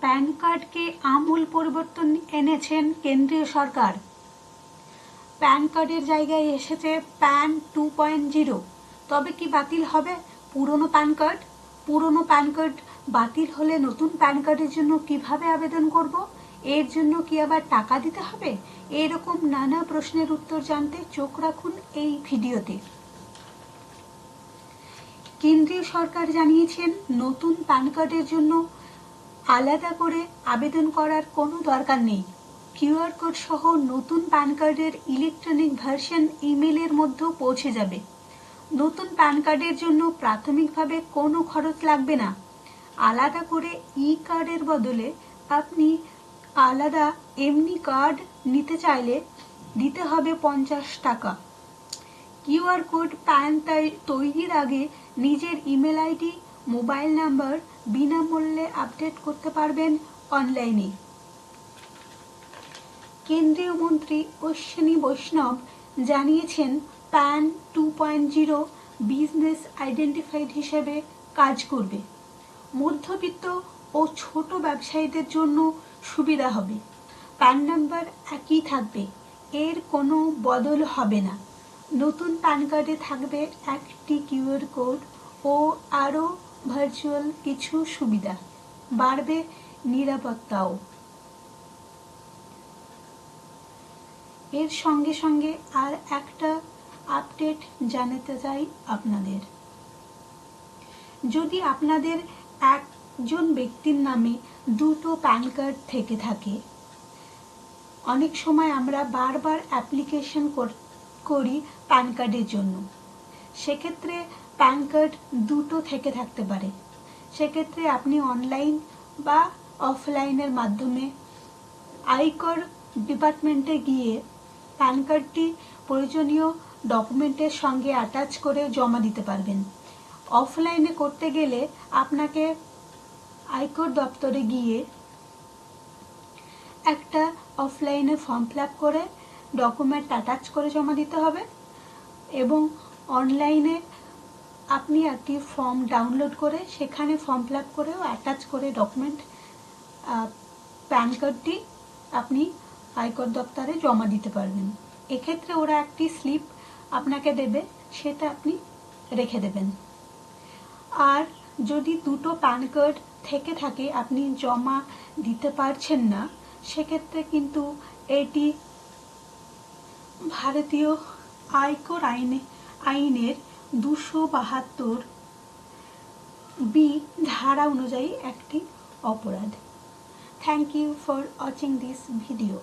Pan কার্ডকে আমূল পরিবর্তন এনেছেন কেন্দ্রীয় সরকার। প্যান কার্ডের জায়গায় এসেছে প্যান 2.0। তবে কি বাতিল হবে পুরনো প্যান কার্ড? পুরনো প্যান কার্ড বাতিল হলে নতুন প্যান কার্ডের জন্য কিভাবে আবেদন করব? এর জন্য কি আবার টাকা দিতে হবে? এরকম নানা প্রশ্নের উত্তর জানতে চোখ রাখুন এই ভিডিওতে। কেন্দ্রীয় সরকার জানিয়েছেন নতুন প্যান কার্ডের জন্য আলাদা করে আবেদন করার কোনো দরকার নেই। কিউআর কোড সহ নতুন প্যান কার্ডের ইলেকট্রনিক ভার্সন ইমেলের মধ্যেও পৌঁছে যাবে। নতুন প্যান কার্ডের জন্য প্রাথমিকভাবে কোনো খরচ লাগবে না। আলাদা করে ই কার্ডের বদলে আপনি আলাদা এমনি কার্ড নিতে চাইলে দিতে হবে 50 টাকা। কিউআর কোড প্যান তৈরির আগে নিজের ইমেল আইডি, মোবাইল নাম্বার বিনামূল্যে আপডেট করতে পারবেন অনলাইনে। কেন্দ্রীয় মন্ত্রী অশ্বিনী বৈষ্ণব জানিয়েছেন প্যান 2.0 বিজনেস আইডেন্টিফাইড হিসেবে কাজ করবে। মধ্যবিত্ত ও ছোট ব্যবসায়ীদের জন্য সুবিধা হবে। প্যান নাম্বার একই থাকবে, এর কোনো বদল হবে না। নতুন প্যান কার্ডে থাকবে একটি কিউআর কোড ও আরও ভার্চুয়াল কিছু সুবিধা। বাড়বে নিরাপত্তাও। এর সঙ্গে সঙ্গে আর একটা আপডেট জানাতে চাই আপনাদের। যদি আপনাদের একজন ব্যক্তির নামে দুটো প্যান কার্ড থেকে থাকে, অনেক সময় আমরা বারবার অ্যাপ্লিকেশন করি প্যান কার্ডের জন্য। সেক্ষেত্রে প্যান কার্ড দুটো থেকে থাকতে পারে। সেক্ষেত্রে আপনি অনলাইন বা অফলাইনের মাধ্যমে আয়কর ডিপার্টমেন্টে গিয়ে প্যান কার্ডটি প্রয়োজনীয় ডকুমেন্টের সঙ্গে অ্যাটাচ করে জমা দিতে পারবেন। অফলাইনে করতে গেলে আপনাকে আয়কর দপ্তরে গিয়ে একটা অফলাইনে ফর্ম ফিল আপ করে ডকুমেন্ট অ্যাটাচ করে জমা দিতে হবে, এবং অনলাইনে আপনি একটি ফর্ম ডাউনলোড করে সেখানে ফর্ম ফিল আপ করেও অ্যাটাচ করে ডকুমেন্ট প্যান কার্ডটি আপনি আয়কর দপ্তরে জমা দিতে পারবেন। এক্ষেত্রে ওরা একটি স্লিপ আপনাকে দেবে, সেটা আপনি রেখে দেবেন। আর যদি দুটো প্যান কার্ড থেকে থাকে আপনি জমা দিতে পারছেন না, সেক্ষেত্রে কিন্তু এটি ভারতীয় আয়কর আইনের 272B ধারা অনুযায়ী একটি অপরাধ। Thank you for watching this video.